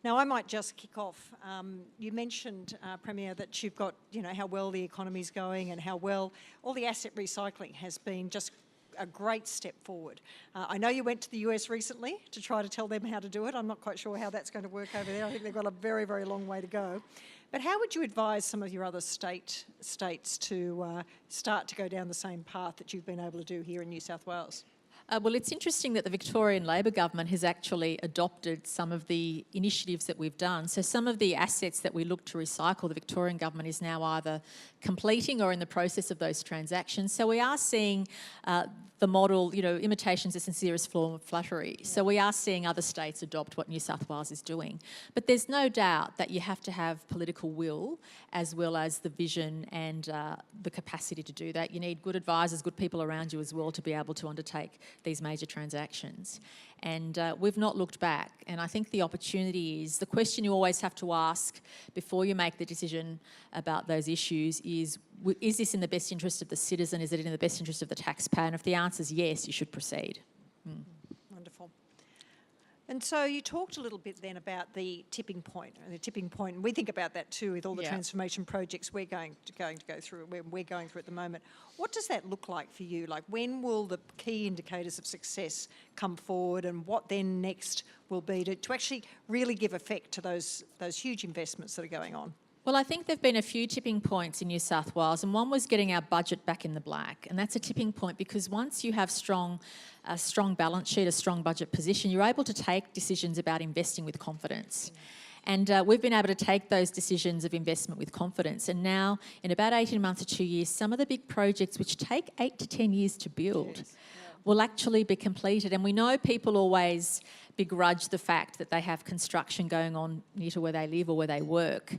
Now, I might just kick off. You mentioned, Premier, that you've got, how well the economy's going and how well all the asset recycling has been just a great step forward. I know you went to the US recently to try to tell them how to do it. I'm not quite sure how that's going to work over there. I think they've got a very, very long way to go. But how would you advise some of your other states to start to go down the same path that you've been able to do here in New South Wales? Well, it's interesting that the Victorian Labor government has actually adopted some of the initiatives that we've done. So some of the assets that we look to recycle, the Victorian government is now either completing or in the process of those transactions. So we are seeing the model, imitation's the sincerest form of flattery. Yeah. So we are seeing other states adopt what New South Wales is doing. But there's no doubt that you have to have political will as well as the vision and the capacity to do that. You need good advisors, good people around you as well to be able to undertake these major transactions. And we've not looked back. And I think the opportunity is, the question you always have to ask before you make the decision about those issues is this in the best interest of the citizen? Is it in the best interest of the taxpayer? And if the answer is yes, you should proceed. Wonderful. And so you talked a little bit then about the tipping point, and we think about that too with all the transformation projects we're going to go through at the moment. What does that look like for you? Like, when will the key indicators of success come forward, and what then next will be to actually really give effect to those huge investments that are going on? Well, I think there have been a few tipping points in New South Wales, and one was getting our budget back in the black. And that's a tipping point because once you have a strong balance sheet, a strong budget position, you're able to take decisions about investing with confidence. And we've been able to take those decisions of investment with confidence. And now, in about 18 months to 2 years, some of the big projects which take 8 to 10 years to build will actually be completed. And we know people always begrudge the fact that they have construction going on near to where they live or where they work.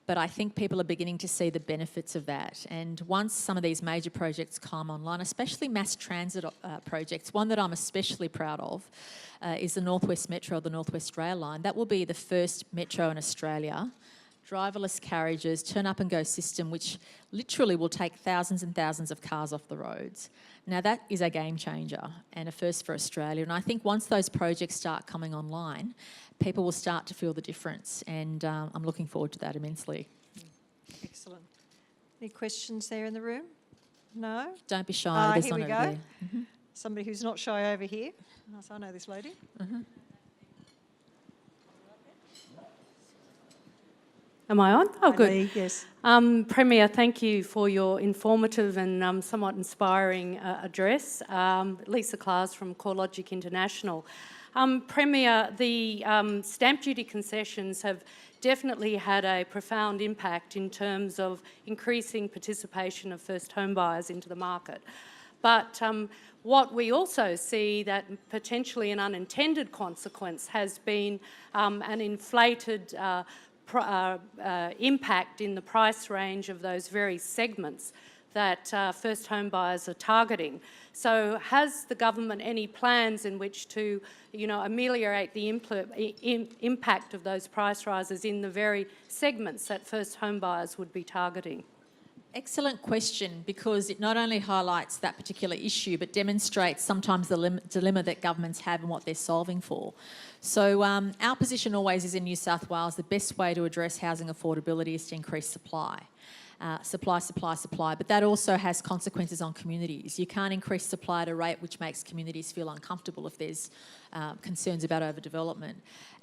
But I think people are beginning to see the benefits of that. And once some of these major projects come online, especially mass transit projects, one that I'm especially proud of is the North West Metro, the North West Rail Line. That will be the first metro in Australia. Driverless carriages, turn up and go system, which literally will take thousands and thousands of cars off the roads. Now that is a game changer and a first for Australia. And I think once those projects start coming online, people will start to feel the difference, and I'm looking forward to that immensely. Excellent. Any questions there in the room? No? Don't be shy. There's here we one go. over there. Somebody who's not shy over here. Oh, so I know this lady. Am I on? Oh, good. Lee, yes. Premier, thank you for your informative and somewhat inspiring address. Lisa Klaas from CoreLogic International. Premier, the stamp duty concessions have definitely had a profound impact in terms of increasing participation of first home buyers into the market. But what we also see that potentially an unintended consequence has been an inflated impact in the price range of those very segments that first home buyers are targeting. So has the government any plans in which to, ameliorate the impact of those price rises in the very segments that first home buyers would be targeting? Excellent question, because it not only highlights that particular issue but demonstrates sometimes the dilemma that governments have and what they're solving for. So our position always is in New South Wales, the best way to address housing affordability is to increase supply. Supply, but that also has consequences on communities. You can't increase supply at a rate which makes communities feel uncomfortable if there's concerns about overdevelopment.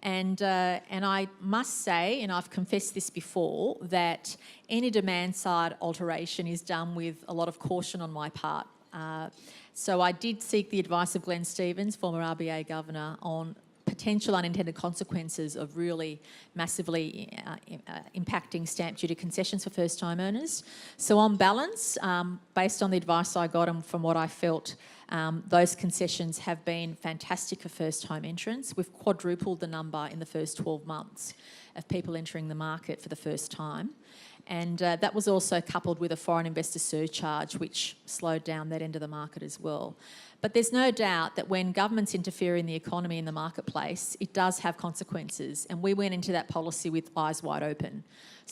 And I must say, and I've confessed this before, that any demand side alteration is done with a lot of caution on my part. So I did seek the advice of Glenn Stevens, former RBA Governor, on potential unintended consequences of really massively impacting stamp duty concessions for first home owners. So on balance, based on the advice I got and from what I felt, those concessions have been fantastic for first home entrants. We've quadrupled the number in the first 12 months of people entering the market for the first time. And that was also coupled with a foreign investor surcharge, which slowed down that end of the market as well. But there's no doubt that when governments interfere in the economy and the marketplace, it does have consequences. And we went into that policy with eyes wide open.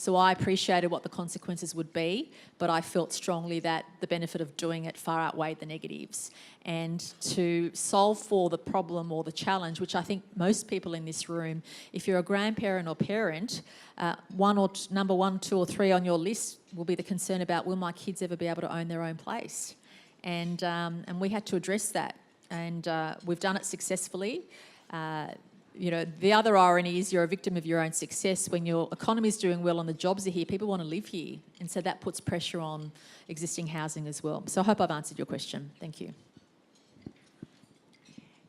So I appreciated what the consequences would be, but I felt strongly that the benefit of doing it far outweighed the negatives. And to solve for the problem or the challenge, which I think most people in this room, if you're a grandparent or parent, number one, two or three on your list will be the concern about, will my kids ever be able to own their own place? And we had to address that. And we've done it successfully. The other irony is you're a victim of your own success. When your economy's doing well and the jobs are here, people want to live here. And so that puts pressure on existing housing as well. So I hope I've answered your question. Thank you.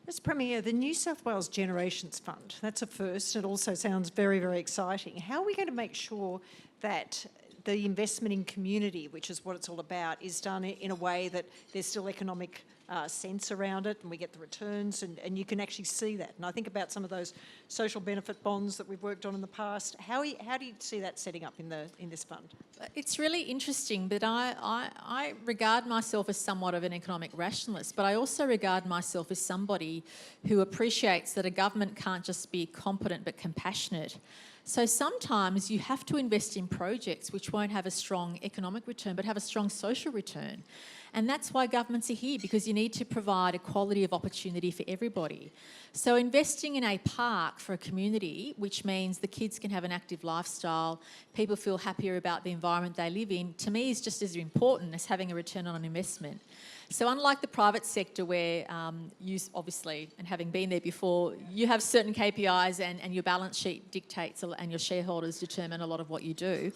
Mr Premier, the New South Wales Generations Fund, that's a first. It also sounds very, very exciting. How are we going to make sure that the investment in community, which is what it's all about, is done in a way that there's still economic sense around it and we get the returns and you can actually see that? And I think about some of those social benefit bonds that we've worked on in the past. How do you see that setting up in this fund? It's really interesting, but I regard myself as somewhat of an economic rationalist, but I also regard myself as somebody who appreciates that a government can't just be competent but compassionate. So sometimes you have to invest in projects which won't have a strong economic return but have a strong social return. And that's why governments are here, because you need to provide equality of opportunity for everybody. So investing in a park for a community, which means the kids can have an active lifestyle, people feel happier about the environment they live in, to me is just as important as having a return on an investment. So unlike the private sector where you obviously, and having been there before, you have certain KPIs and your balance sheet dictates and your shareholders determine a lot of what you do,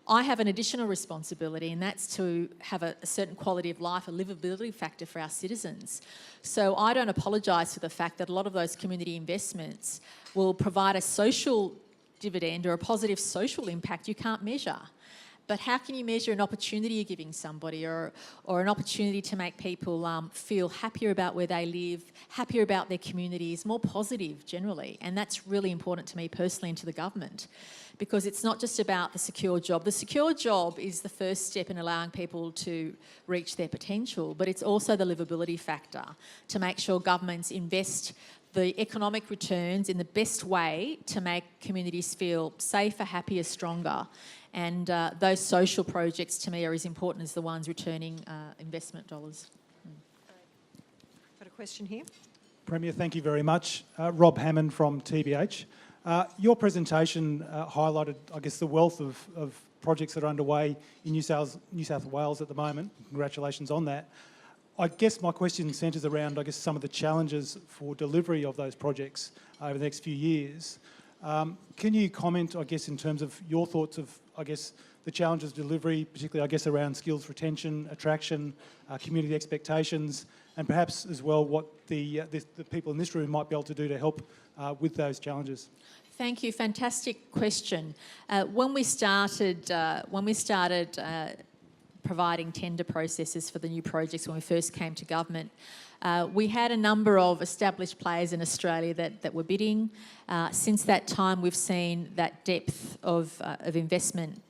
I have an additional responsibility, and that's to have a certain quality of life, a livability factor for our citizens. So I don't apologise for the fact that a lot of those community investments will provide a social dividend or a positive social impact you can't measure. But how can you measure an opportunity you're giving somebody or an opportunity to make people feel happier about where they live, happier about their communities, more positive generally? And that's really important to me personally and to the government, because it's not just about the secure job. The secure job is the first step in allowing people to reach their potential, but it's also the livability factor to make sure governments invest the economic returns in the best way to make communities feel safer, happier, stronger. And those social projects to me are as important as the ones returning investment dollars. Got a question here? Premier, thank you very much. Rob Hammond from TBH. Your presentation highlighted, I guess, the wealth of projects that are underway in New South Wales at the moment. Congratulations on that. I guess my question centres around, I guess, some of the challenges for delivery of those projects over the next few years. Can you comment, I guess, in terms of your thoughts of, I guess, the challenges of delivery, particularly, I guess, around skills retention, attraction, community expectations, and perhaps as well what the people in this room might be able to do to help with those challenges? Thank you. Fantastic question. When we started providing tender processes for the new projects when we first came to government, we had a number of established players in Australia that were bidding. Since that time, we've seen that depth of investment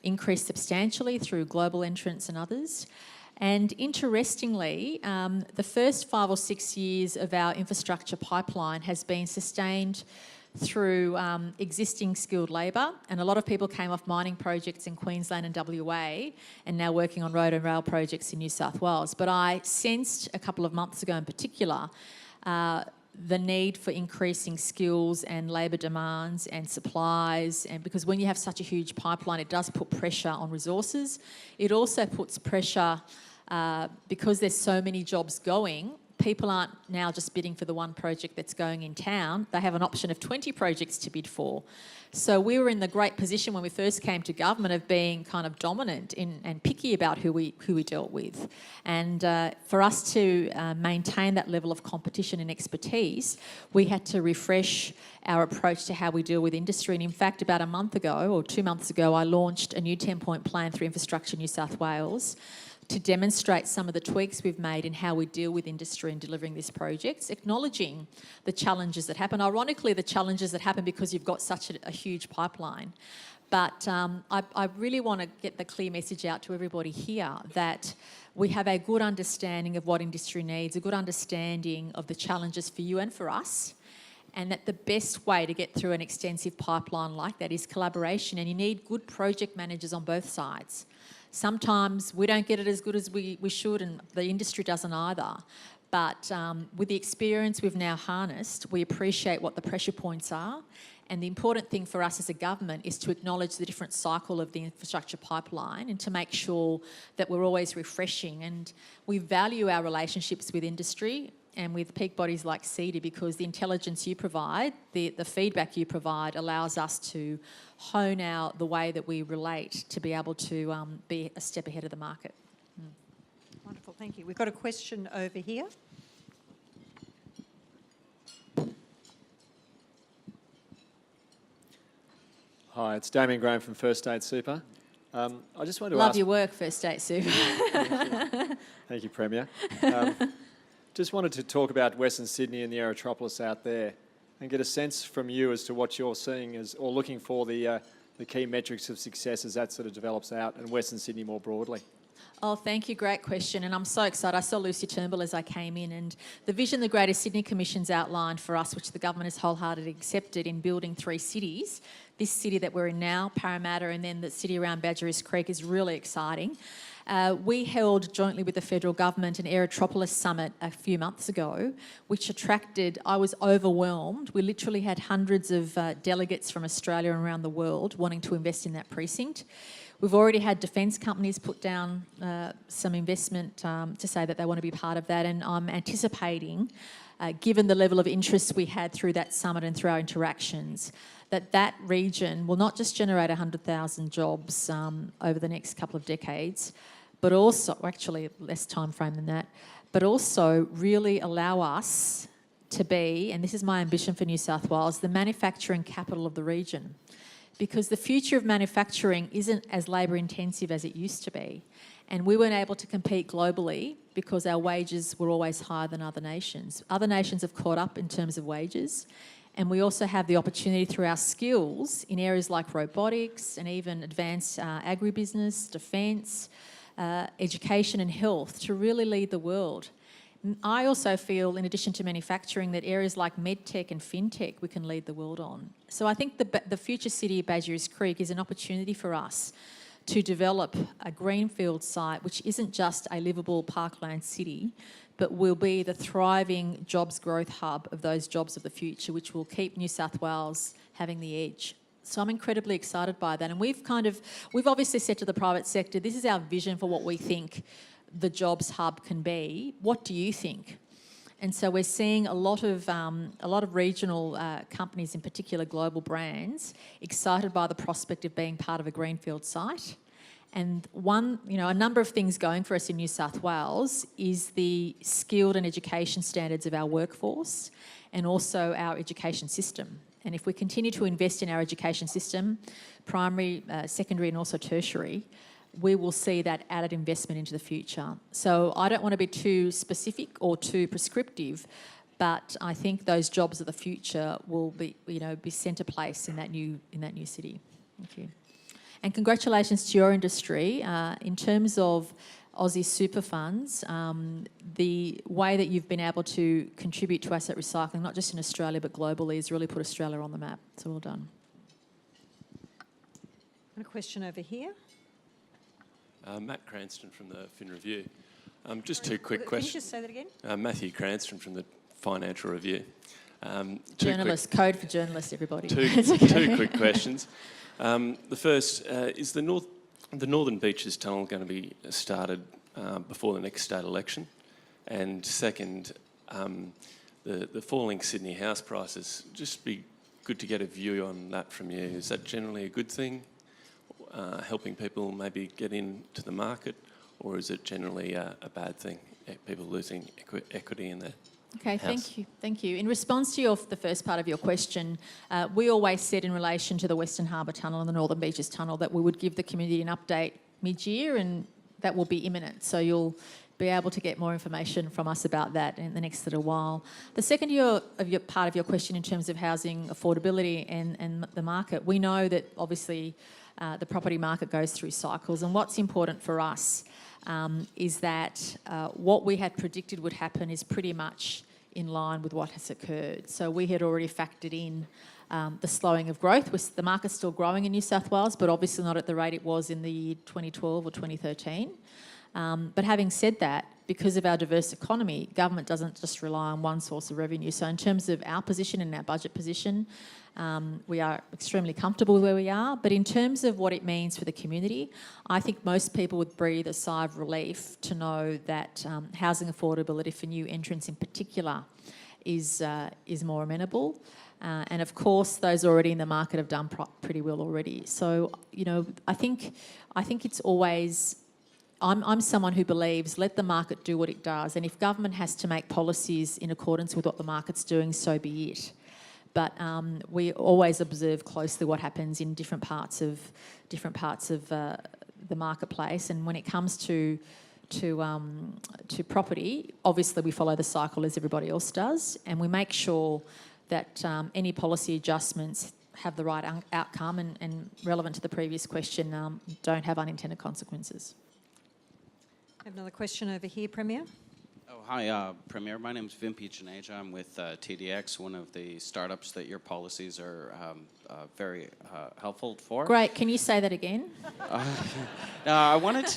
increase substantially through global entrants and others. And interestingly, the first 5 or 6 years of our infrastructure pipeline has been sustained through existing skilled labour, and a lot of people came off mining projects in Queensland and WA and now working on road and rail projects in New South Wales. But I sensed a couple of months ago in particular the need for increasing skills and labour demands and supplies, and because when you have such a huge pipeline, it does put pressure on resources. It also puts pressure because there's so many jobs going. People aren't now just bidding for the one project that's going in town. They have an option of 20 projects to bid for. So we were in the great position when we first came to government of being kind of dominant and picky about who we dealt with. And for us to maintain that level of competition and expertise, we had to refresh our approach to how we deal with industry. And in fact, about a month ago or 2 months ago, I launched a new 10-point plan through Infrastructure New South Wales to demonstrate some of the tweaks we've made in how we deal with industry in delivering these projects, acknowledging the challenges that happen. Ironically, the challenges that happen because you've got such a huge pipeline. But I really want to get the clear message out to everybody here that we have a good understanding of what industry needs, a good understanding of the challenges for you and for us. and that the best way to get through an extensive pipeline like that is collaboration, and you need good project managers on both sides. Sometimes we don't get it as good as we should, and the industry doesn't either. But with the experience we've now harnessed, we appreciate what the pressure points are. And the important thing for us as a government is to acknowledge the different cycle of the infrastructure pipeline and to make sure that we're always refreshing. And we value our relationships with industry and with peak bodies like CEDA, because the intelligence you provide, the feedback you provide, allows us to hone out the way that we relate to be able to be a step ahead of the market. Wonderful, thank you. We've got a question over here. Hi, it's Damien Graham from First State Super. I just wanted to Love ask... your work, First State Super. Thank you, Premier. Just wanted to talk about Western Sydney and the aerotropolis out there and get a sense from you as to what you're seeing as, or looking for the key metrics of success as that sort of develops out, and Western Sydney more broadly. Oh, thank you. Great question. And I'm so excited. I saw Lucy Turnbull as I came in, and the vision the Greater Sydney Commission's outlined for us, which the government has wholeheartedly accepted in building 3 cities, this city that we're in now, Parramatta, and then the city around Badgerys Creek, is really exciting. We held jointly with the federal government an Aerotropolis Summit a few months ago, which attracted, I was overwhelmed. We literally had hundreds of delegates from Australia and around the world wanting to invest in that precinct. We've already had defence companies put down some investment to say that they want to be part of that, and I'm anticipating, given the level of interest we had through that summit and through our interactions, that region will not just generate 100,000 jobs over the next couple of decades, but also, actually less time frame than that, but also really allow us to be, and this is my ambition for New South Wales, the manufacturing capital of the region. Because the future of manufacturing isn't as labour intensive as it used to be. And we weren't able to compete globally because our wages were always higher than other nations. Other nations have caught up in terms of wages. And we also have the opportunity through our skills in areas like robotics and even advanced agribusiness, defence, education and health to really lead the world. I also feel, in addition to manufacturing, that areas like medtech and fintech we can lead the world on. So I think the future city of Badgerys Creek is an opportunity for us to develop a greenfield site which isn't just a livable parkland city, but will be the thriving jobs growth hub of those jobs of the future, which will keep New South Wales having the edge. So I'm incredibly excited by that. And we've obviously said to the private sector, this is our vision for what we think the jobs hub can be. What do you think? And so we're seeing a lot of regional companies, in particular global brands, excited by the prospect of being part of a greenfield site. And a number of things going for us in New South Wales is the skilled and education standards of our workforce and also our education system. And if we continue to invest in our education system, primary, secondary and also tertiary, we will see that added investment into the future. So I don't want to be too specific or too prescriptive, but I think those jobs of the future will be centre place in that new city. Thank you. And congratulations to your industry. In terms of Aussie super funds, the way that you've been able to contribute to asset recycling, not just in Australia but globally, has really put Australia on the map. So well done. And a question over here. Matt Cranston from the Fin Review. Just two quick questions. Can you just say that again? Matthew Cranston from the Financial Review. Journalist, code for journalists, everybody. Two quick questions. The first, is the Northern Beaches Tunnel going to be started before the next state election? And second, the falling Sydney house prices, just be good to get a view on that from you. Is that generally a good thing? Helping people maybe get into the market, or is it generally a bad thing, people losing equity in their Okay, house? thank you. In response to the first part of your question, we always said in relation to the Western Harbour Tunnel and the Northern Beaches Tunnel that we would give the community an update mid-year, and that will be imminent. So you'll be able to get more information from us about that in the next little while. The second part of your question in terms of housing affordability and the market, we know that obviously the property market goes through cycles, and what's important for us is that what we had predicted would happen is pretty much in line with what has occurred. So we had already factored in the slowing of growth. The market's still growing in New South Wales, but obviously not at the rate it was in the year 2012 or 2013. But having said that, because of our diverse economy, government doesn't just rely on one source of revenue. So in terms of our position and our budget position, we are extremely comfortable where we are. But in terms of what it means for the community, I think most people would breathe a sigh of relief to know that housing affordability for new entrants in particular is more amenable. And of course, those already in the market have done pretty well already. So, you know, I think it's always... I'm someone who believes let the market do what it does, and if government has to make policies in accordance with what the market's doing, so be it. But we always observe closely what happens in different parts of the marketplace, and when it comes to property, obviously we follow the cycle as everybody else does, and we make sure that any policy adjustments have the right outcome and relevant to the previous question, don't have unintended consequences. I have another question over here, Premier. Oh, hi, Premier. My name is Vimpi Janeja. I'm with TDX, one of the startups that your policies are very helpful for. Great. Can you say that again? I wanted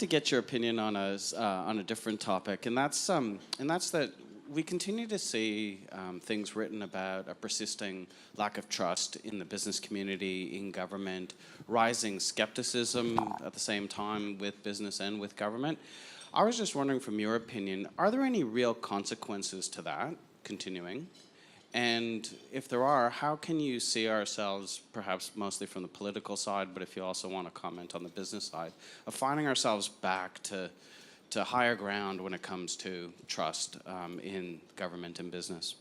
to get your opinion on a different topic, and that's that we continue to see things written about a persisting lack of trust in the business community, in government, rising skepticism at the same time with business and with government. I was just wondering, from your opinion, are there any real consequences to that continuing? And if there are, how can you see ourselves, perhaps mostly from the political side, but if you also want to comment on the business side, of finding ourselves back to higher ground when it comes to trust in government and business?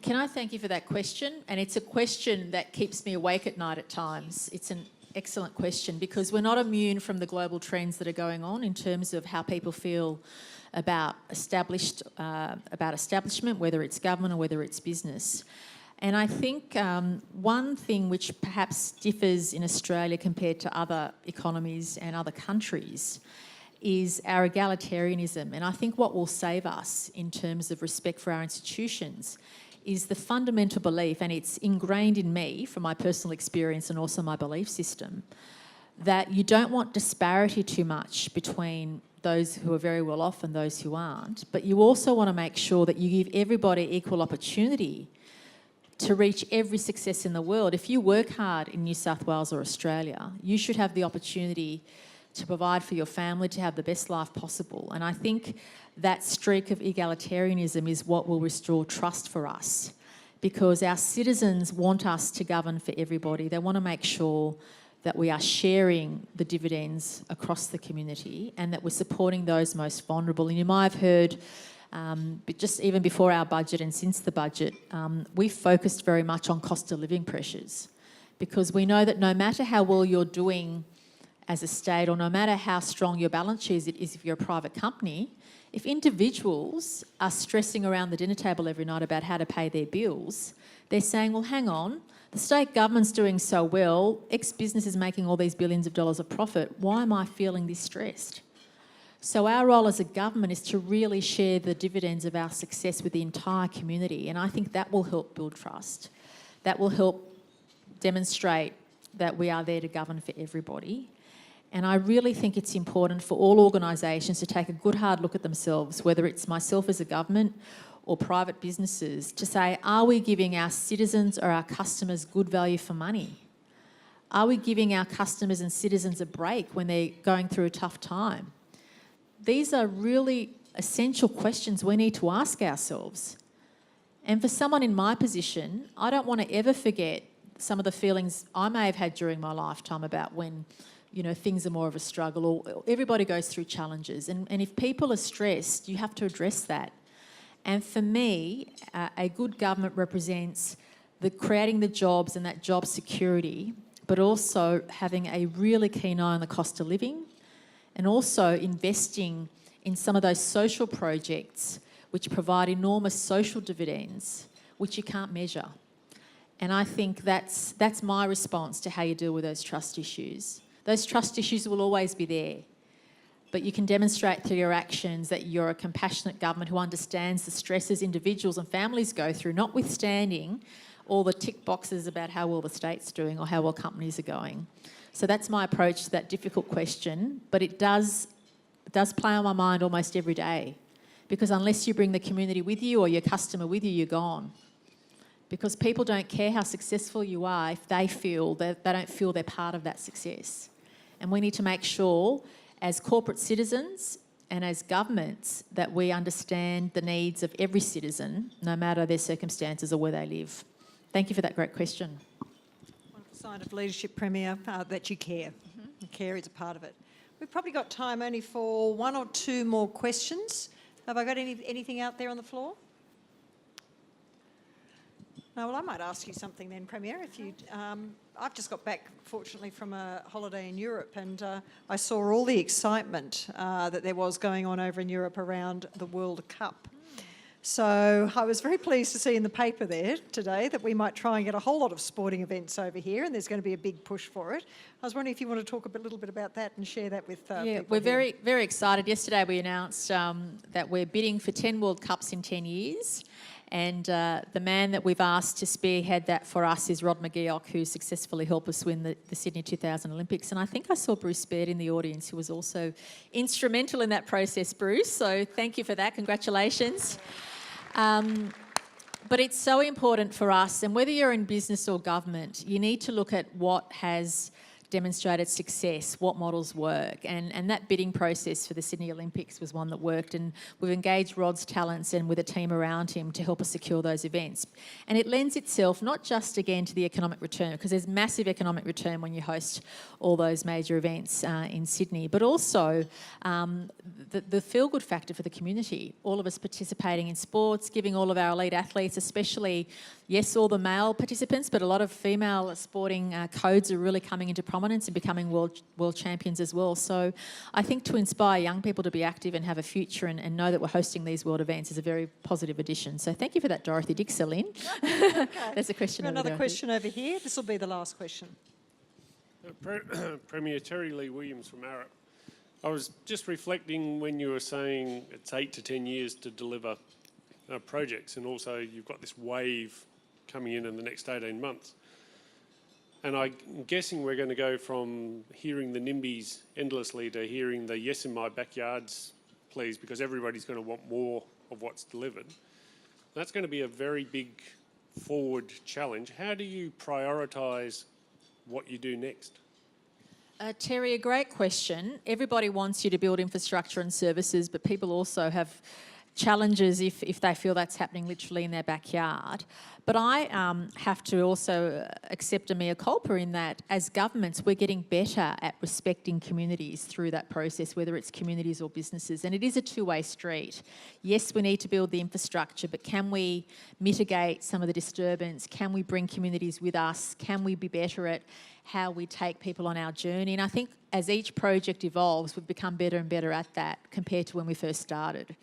Can I thank you for that question? And it's a question that keeps me awake at night at times. It's an excellent question because we're not immune from the global trends that are going on in terms of how people feel about establishment, whether it's government or whether it's business. And I think one thing which perhaps differs in Australia compared to other economies and other countries is our egalitarianism. And I think what will save us in terms of respect for our institutions is the fundamental belief, and it's ingrained in me from my personal experience and also my belief system, that you don't want disparity too much between those who are very well off and those who aren't, but you also want to make sure that you give everybody equal opportunity to reach every success in the world. If you work hard in New South Wales or Australia, you should have the opportunity to provide for your family, to have the best life possible. And I think that streak of egalitarianism is what will restore trust for us, because our citizens want us to govern for everybody. They want to make sure that we are sharing the dividends across the community and that we're supporting those most vulnerable. And you might have heard, but just even before our budget and since the budget, we focused very much on cost of living pressures, because we know that no matter how well you're doing as a state, or no matter how strong your balance sheet is if you're a private company, if individuals are stressing around the dinner table every night about how to pay their bills, they're saying, well, hang on, the state government's doing so well, X business is making all these billions of dollars of profit, why am I feeling this stressed? So our role as a government is to really share the dividends of our success with the entire community, and I think that will help build trust. That will help demonstrate that we are there to govern for everybody. And I really think it's important for all organisations to take a good hard look at themselves, whether it's myself as a government or private businesses, to say, are we giving our citizens or our customers good value for money? Are we giving our customers and citizens a break when they're going through a tough time? These are really essential questions we need to ask ourselves. And for someone in my position, I don't want to ever forget some of the feelings I may have had during my lifetime about when, you know, things are more of a struggle, or everybody goes through challenges. And if people are stressed, you have to address that. And for me, a good government represents creating the jobs and that job security, but also having a really keen eye on the cost of living, and also investing in some of those social projects which provide enormous social dividends, which you can't measure. And I think that's my response to how you deal with those trust issues. Those trust issues will always be there. but you can demonstrate through your actions that you're a compassionate government who understands the stresses individuals and families go through, notwithstanding all the tick boxes about how well the state's doing or how well companies are going. So that's my approach to that difficult question, but it does play on my mind almost every day, because unless you bring the community with you or your customer with you, you're gone. Because people don't care how successful you are if they don't feel they're part of that success. And we need to make sure, as corporate citizens and as governments, that we understand the needs of every citizen, no matter their circumstances or where they live. Thank you for that great question. Wonderful sign of leadership, Premier, that you care. Care is a part of it. We've probably got time only for one or two more questions. Have I got anything out there on the floor? No, well, I might ask you something then, Premier. If you, I've just got back, fortunately, from a holiday in Europe, and I saw all the excitement that there was going on over in Europe around the World Cup. So I was very pleased to see in the paper there today that we might try and get a whole lot of sporting events over here, and there's going to be a big push for it. I was wondering if you want to talk a little bit about that and share that with yeah, people we're here. very excited. Yesterday we announced that we're bidding for 10 World Cups in 10 years. And the man that we've asked to spearhead that for us is Rod McGeoch, who successfully helped us win the Sydney 2000 Olympics. And I think I saw Bruce Baird in the audience, who was also instrumental in that process, Bruce. So thank you for that. Congratulations. But it's so important for us, and whether you're in business or government, you need to look at what has demonstrated success, what models work, and that bidding process for the Sydney Olympics was one that worked, and we've engaged Rod's talents and with a team around him to help us secure those events. And it lends itself not just again to the economic return, because there's massive economic return when you host all those major events in Sydney, but also the feel-good factor for the community. All of us participating in sports, giving all of our elite athletes, especially, yes, all the male participants, but a lot of female sporting codes are really coming into prominence and becoming world champions as well. So I think to inspire young people to be active and have a future and know that we're hosting these world events is a very positive addition. So thank you for that, Dorothy Dixon. Okay. There's a question over Another there. question over here. This will be the last question. Premier Terry Lee Williams from Arup. I was just reflecting when you were saying it's 8 to 10 years to deliver projects, and also you've got this wave coming in the next 18 months. And I'm guessing we're going to go from hearing the NIMBYs endlessly to hearing the yes in my backyards, please, because everybody's going to want more of what's delivered. That's going to be a very big forward challenge. How do you prioritise what you do next? Terry, a great question. Everybody wants you to build infrastructure and services, but people also have challenges if they feel that's happening literally in their backyard. But I have to also accept a mea culpa in that as governments, we're getting better at respecting communities through that process, whether it's communities or businesses. And it is a two-way street. Yes, we need to build the infrastructure, but can we mitigate some of the disturbance? Can we bring communities with us? Can we be better at how we take people on our journey? And I think as each project evolves, we've become better and better at that compared to when we first started.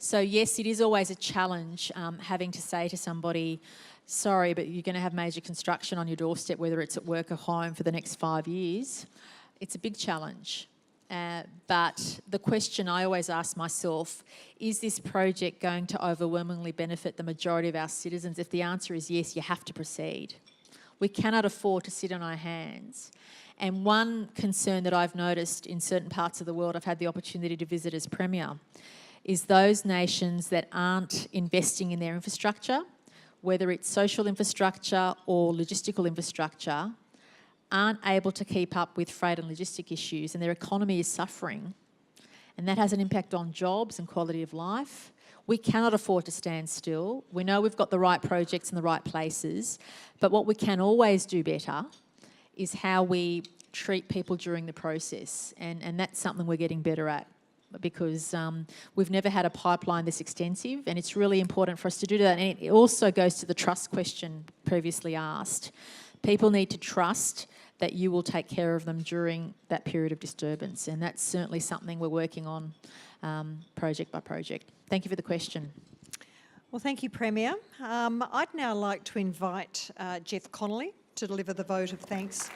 So yes, it is always a challenge having to say to somebody, sorry, but you're going to have major construction on your doorstep, whether it's at work or home, for the next 5 years. It's a big challenge. But the question I always ask myself, is this project going to overwhelmingly benefit the majority of our citizens? If the answer is yes, you have to proceed. We cannot afford to sit on our hands. And one concern that I've noticed in certain parts of the world I've had the opportunity to visit as Premier is those nations that aren't investing in their infrastructure, whether it's social infrastructure or logistical infrastructure, aren't able to keep up with freight and logistic issues, and their economy is suffering. And that has an impact on jobs and quality of life. We cannot afford to stand still. We know we've got the right projects in the right places, but what we can always do better is how we treat people during the process, and that's something we're getting better at, because we've never had a pipeline this extensive, and it's really important for us to do that. And it also goes to the trust question previously asked. People need to trust that you will take care of them during that period of disturbance, and that's certainly something we're working on project by project. Thank you for the question. Well, thank you, Premier. I'd now like to invite Jeff Connolly to deliver the vote of thanks.